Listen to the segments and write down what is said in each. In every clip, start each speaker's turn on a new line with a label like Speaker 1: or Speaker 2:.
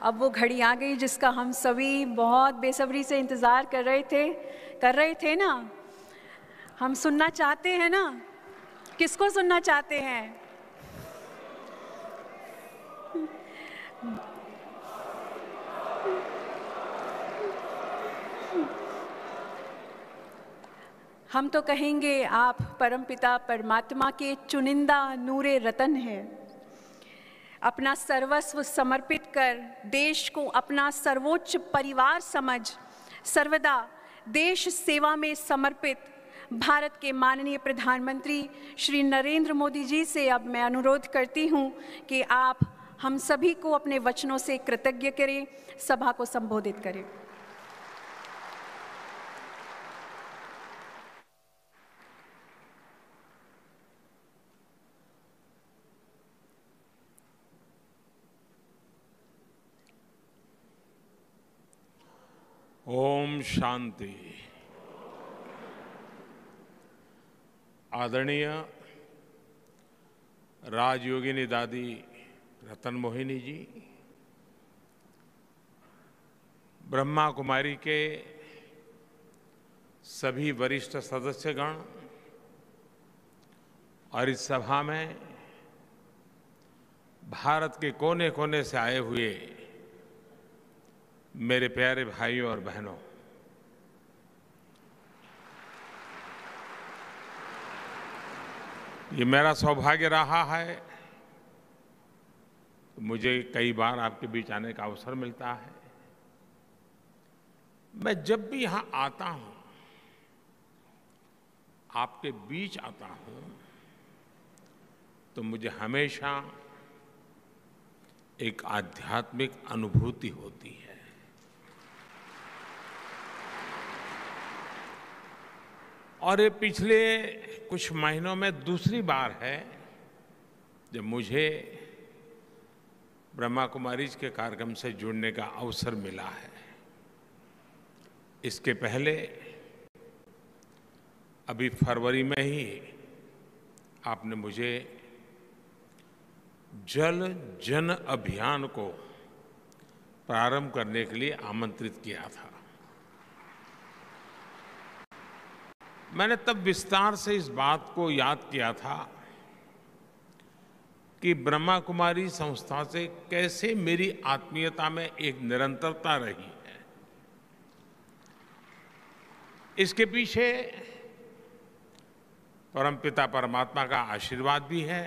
Speaker 1: अब वो घड़ी आ गई जिसका हम सभी बहुत बेसब्री से इंतज़ार कर रहे थे ना। हम सुनना चाहते हैं ना। किसको सुनना चाहते हैं? हम तो कहेंगे आप परमपिता परमात्मा के चुनिंदा नूरे रतन हैं। अपना सर्वस्व समर्पित कर देश को अपना सर्वोच्च परिवार समझ सर्वदा देश सेवा में समर्पित भारत के माननीय प्रधानमंत्री श्री नरेंद्र मोदी जी से अब मैं अनुरोध करती हूं कि आप हम सभी को अपने वचनों से कृतज्ञ करें, सभा को संबोधित करें।
Speaker 2: ओम शांति। आदरणीय राजयोगिनी दादी रतन मोहिनी जी, ब्रह्मा कुमारी के सभी वरिष्ठ सदस्यगण और इस सभा में भारत के कोने कोने से आए हुए मेरे प्यारे भाइयों और बहनों, ये मेरा सौभाग्य रहा है। मुझे कई बार आपके बीच आने का अवसर मिलता है। मैं जब भी यहाँ आता हूँ, आपके बीच आता हूँ, तो मुझे हमेशा एक आध्यात्मिक अनुभूति होती है। और ये पिछले कुछ महीनों में दूसरी बार है जब मुझे ब्रह्मा कुमारीज के कार्यक्रम से जुड़ने का अवसर मिला है। इसके पहले अभी फरवरी में ही आपने मुझे जल जन अभियान को प्रारंभ करने के लिए आमंत्रित किया था। मैंने तब विस्तार से इस बात को याद किया था कि ब्रह्मा कुमारी संस्था से कैसे मेरी आत्मीयता में एक निरंतरता रही है। इसके पीछे परमपिता परमात्मा का आशीर्वाद भी है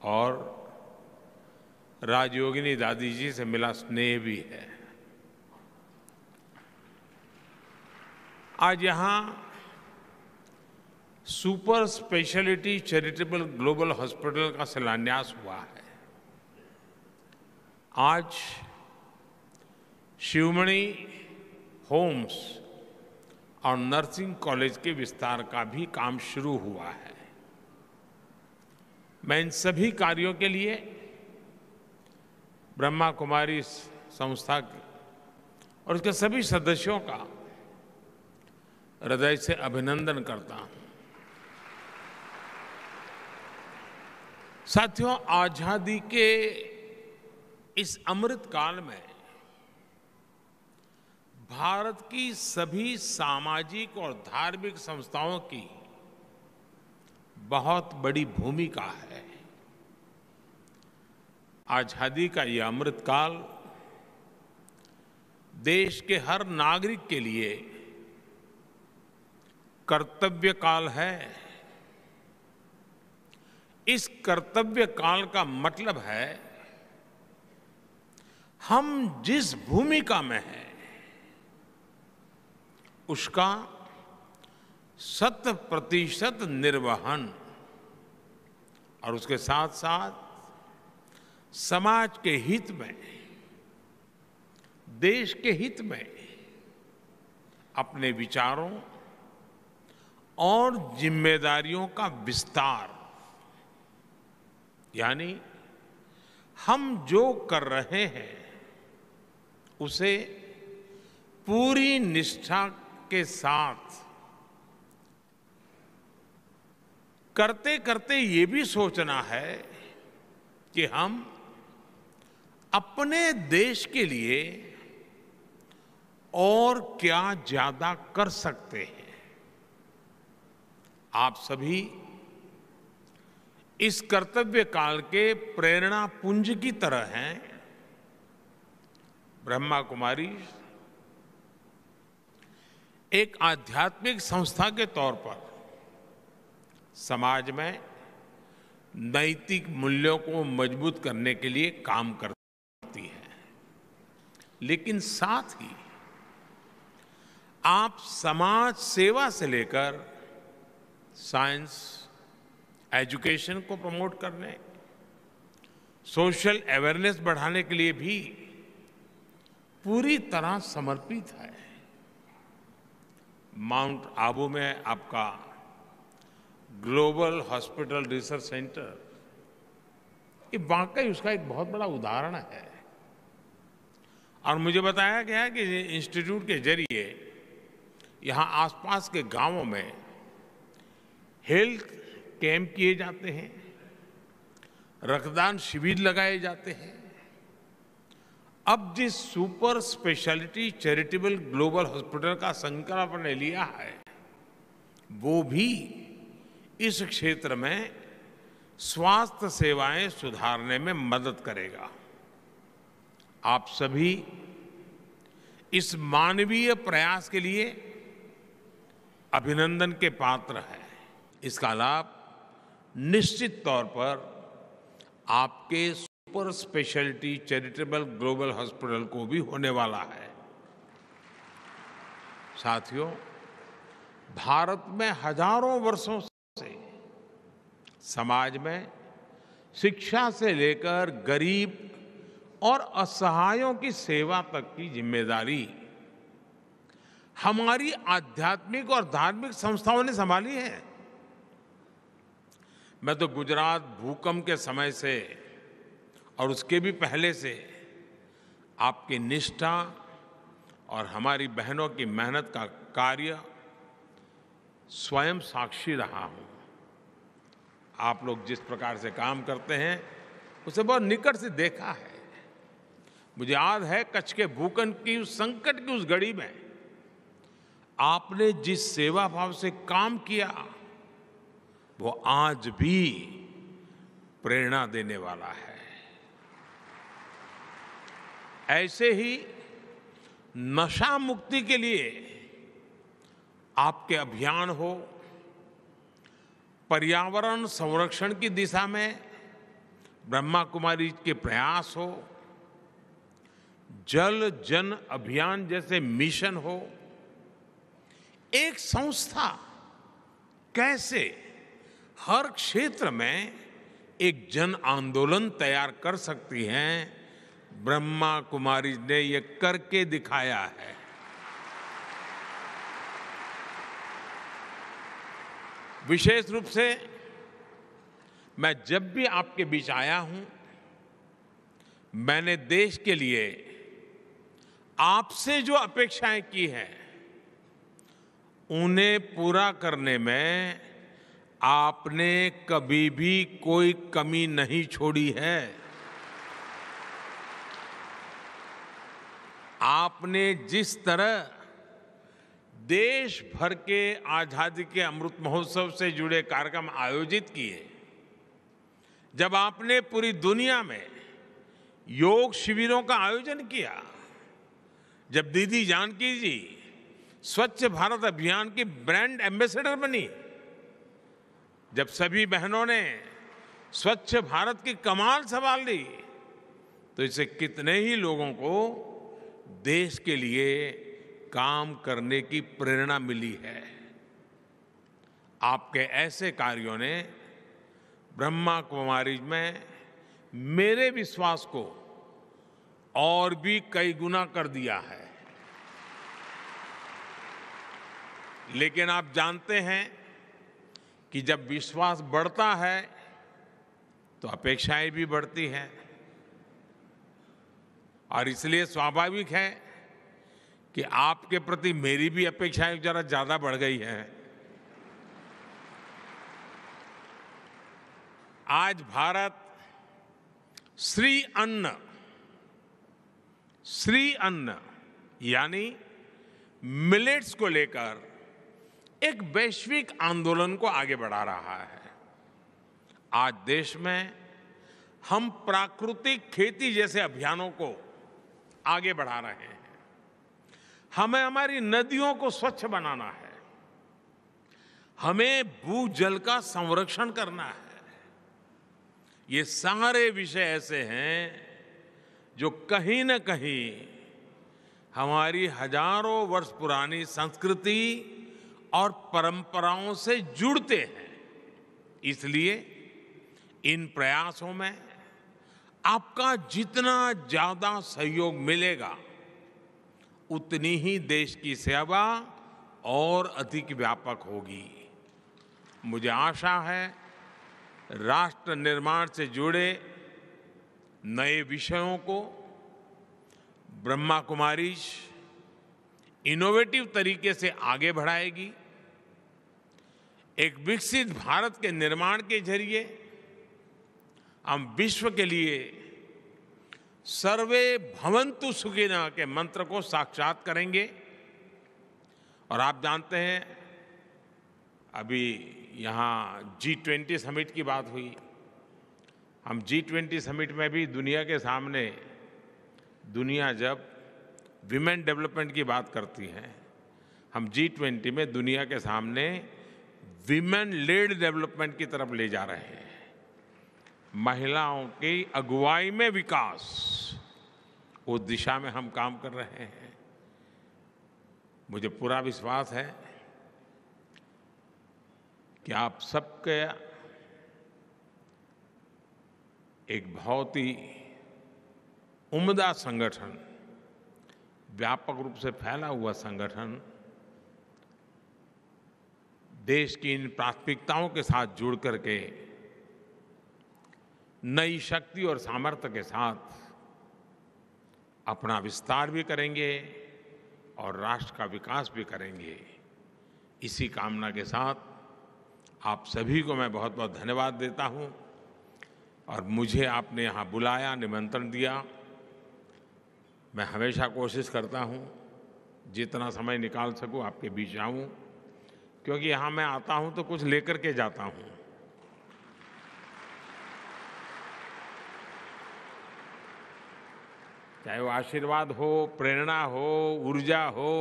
Speaker 2: और राजयोगिनी दादी जी से मिला स्नेह भी है। आज यहाँ super speciality charitable global hospital का शिलान्यास हुआ है। आज शिवमणि होम्स और नर्सिंग कॉलेज के विस्तार का भी काम शुरू हुआ है। मैं इन सभी कार्यों के लिए ब्रह्मा कुमारी संस्था और उसके सभी सदस्यों का हृदय से अभिनंदन करता हूं। साथियों, आजादी के इस अमृत काल में भारत की सभी सामाजिक और धार्मिक संस्थाओं की बहुत बड़ी भूमिका है। आजादी का यह अमृत काल देश के हर नागरिक के लिए कर्तव्य काल है। इस कर्तव्य काल का मतलब है हम जिस भूमिका में हैं उसका 100% निर्वहन और उसके साथ साथ समाज के हित में, देश के हित में अपने विचारों और जिम्मेदारियों का विस्तार, यानी हम जो कर रहे हैं उसे पूरी निष्ठा के साथ करते करते ये भी सोचना है कि हम अपने देश के लिए और क्या ज्यादा कर सकते हैं। आप सभी इस कर्तव्य काल के प्रेरणा पुंज की तरह हैं। ब्रह्मा कुमारी एक आध्यात्मिक संस्था के तौर पर समाज में नैतिक मूल्यों को मजबूत करने के लिए काम करती है, लेकिन साथ ही आप समाज सेवा से लेकर साइंस, एजुकेशन को प्रमोट करने, सोशल अवेयरनेस बढ़ाने के लिए भी पूरी तरह समर्पित है। माउंट आबू में आपका ग्लोबल हॉस्पिटल रिसर्च सेंटर, ये वाकई उसका एक बहुत बड़ा उदाहरण है। और मुझे बताया गया है कि इंस्टीट्यूट के जरिए यहाँ आसपास के गांवों में हेल्थ कैंप किए जाते हैं, रक्तदान शिविर लगाए जाते हैं। अब जिस super speciality charitable global hospital का संकल्प ने लिया है, वो भी इस क्षेत्र में स्वास्थ्य सेवाएं सुधारने में मदद करेगा। आप सभी इस मानवीय प्रयास के लिए अभिनंदन के पात्र हैं। इसका लाभ निश्चित तौर पर आपके super speciality charitable global hospital को भी होने वाला है। साथियों, भारत में हजारों वर्षों से समाज में शिक्षा से लेकर गरीब और असहायों की सेवा तक की जिम्मेदारी हमारी आध्यात्मिक और धार्मिक संस्थाओं ने संभाली है। मैं तो गुजरात भूकंप के समय से और उसके भी पहले से आपकी निष्ठा और हमारी बहनों की मेहनत का कार्य स्वयं साक्षी रहा हूं। आप लोग जिस प्रकार से काम करते हैं उसे बहुत निकट से देखा है। मुझे याद है कच्छ के भूकंप की उस संकट की उस घड़ी में आपने जिस सेवा भाव से काम किया वो आज भी प्रेरणा देने वाला है। ऐसे ही नशा मुक्ति के लिए आपके अभियान हो, पर्यावरण संरक्षण की दिशा में ब्रह्मा कुमारी के प्रयास हो, जल जन अभियान जैसे मिशन हो, एक संस्था कैसे हर क्षेत्र में एक जन आंदोलन तैयार कर सकती है, ब्रह्मा कुमारी ने ये करके दिखाया है। विशेष रूप से मैं जब भी आपके बीच आया हूं, मैंने देश के लिए आपसे जो अपेक्षाएं की हैं उन्हें पूरा करने में आपने कभी भी कोई कमी नहीं छोड़ी है। आपने जिस तरह देश भर के आजादी के अमृत महोत्सव से जुड़े कार्यक्रम आयोजित किए, जब आपने पूरी दुनिया में योग शिविरों का आयोजन किया, जब दीदी जानकी जी स्वच्छ भारत अभियान की ब्रांड एम्बेसडर बनी, जब सभी बहनों ने स्वच्छ भारत की कमान संभाल ली, तो इससे कितने ही लोगों को देश के लिए काम करने की प्रेरणा मिली है। आपके ऐसे कार्यों ने ब्रह्मा कुमारी में मेरे विश्वास को और भी कई गुना कर दिया है। लेकिन आप जानते हैं कि जब विश्वास बढ़ता है तो अपेक्षाएं भी बढ़ती हैं, और इसलिए स्वाभाविक है कि आपके प्रति मेरी भी अपेक्षाएं जरा ज्यादा बढ़ गई हैं। आज भारत श्री अन्न श्री अन्न यानी मिलेट्स को लेकर एक वैश्विक आंदोलन को आगे बढ़ा रहा है। आज देश में हम प्राकृतिक खेती जैसे अभियानों को आगे बढ़ा रहे हैं। हमें हमारी नदियों को स्वच्छ बनाना है, हमें भूजल का संरक्षण करना है। ये सारे विषय ऐसे हैं जो कहीं न कहीं हमारी हजारों वर्ष पुरानी संस्कृति और परंपराओं से जुड़ते हैं। इसलिए इन प्रयासों में आपका जितना ज्यादा सहयोग मिलेगा, उतनी ही देश की सेवा और अधिक व्यापक होगी। मुझे आशा है राष्ट्र निर्माण से जुड़े नए विषयों को ब्रह्मा कुमारीज इनोवेटिव तरीके से आगे बढ़ाएगी। एक विकसित भारत के निर्माण के जरिए हम विश्व के लिए सर्वे भवन्तु सुखिनः के मंत्र को साक्षात करेंगे। और आप जानते हैं, अभी यहाँ G20 समिट की बात हुई। हम G20 समिट में भी दुनिया के सामने, दुनिया जब विमेन डेवलपमेंट की बात करती है, हम G20 में दुनिया के सामने विमेन लेड डेवलपमेंट की तरफ ले जा रहे हैं। महिलाओं की अगुवाई में विकास, उस दिशा में हम काम कर रहे हैं। मुझे पूरा विश्वास है कि आप सबके एक बहुत ही उम्दा संगठन, व्यापक रूप से फैला हुआ संगठन देश की इन प्राथमिकताओं के साथ जुड़ करके नई शक्ति और सामर्थ्य के साथ अपना विस्तार भी करेंगे और राष्ट्र का विकास भी करेंगे। इसी कामना के साथ आप सभी को मैं बहुत बहुत धन्यवाद देता हूं। और मुझे आपने यहाँ बुलाया, निमंत्रण दिया। मैं हमेशा कोशिश करता हूँ जितना समय निकाल सकूँ आपके बीच आऊँ, क्योंकि यहाँ मैं आता हूँ तो कुछ लेकर के जाता हूँ। चाहे वो आशीर्वाद हो, प्रेरणा हो, ऊर्जा हो,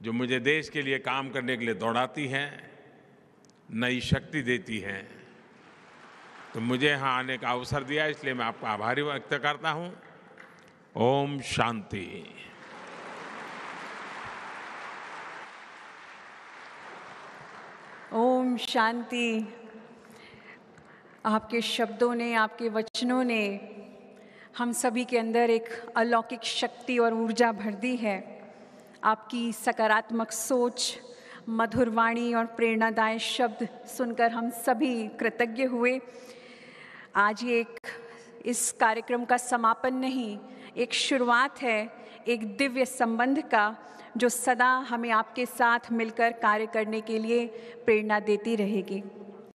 Speaker 2: जो मुझे देश के लिए काम करने के लिए दौड़ाती है, नई शक्ति देती है। तो मुझे यहाँ आने का अवसर दिया, इसलिए मैं आपका आभारी व्यक्त करता हूँ। ओम शांति।
Speaker 1: ओम शांति। आपके शब्दों ने, आपके वचनों ने हम सभी के अंदर एक अलौकिक शक्ति और ऊर्जा भर दी है। आपकी सकारात्मक सोच, मधुर वाणी और प्रेरणादायक शब्द सुनकर हम सभी कृतज्ञ हुए। आज ये इस कार्यक्रम का समापन नहीं, एक शुरुआत है एक दिव्य संबंध का, जो सदा हमें आपके साथ मिलकर कार्य करने के लिए प्रेरणा देती रहेगी।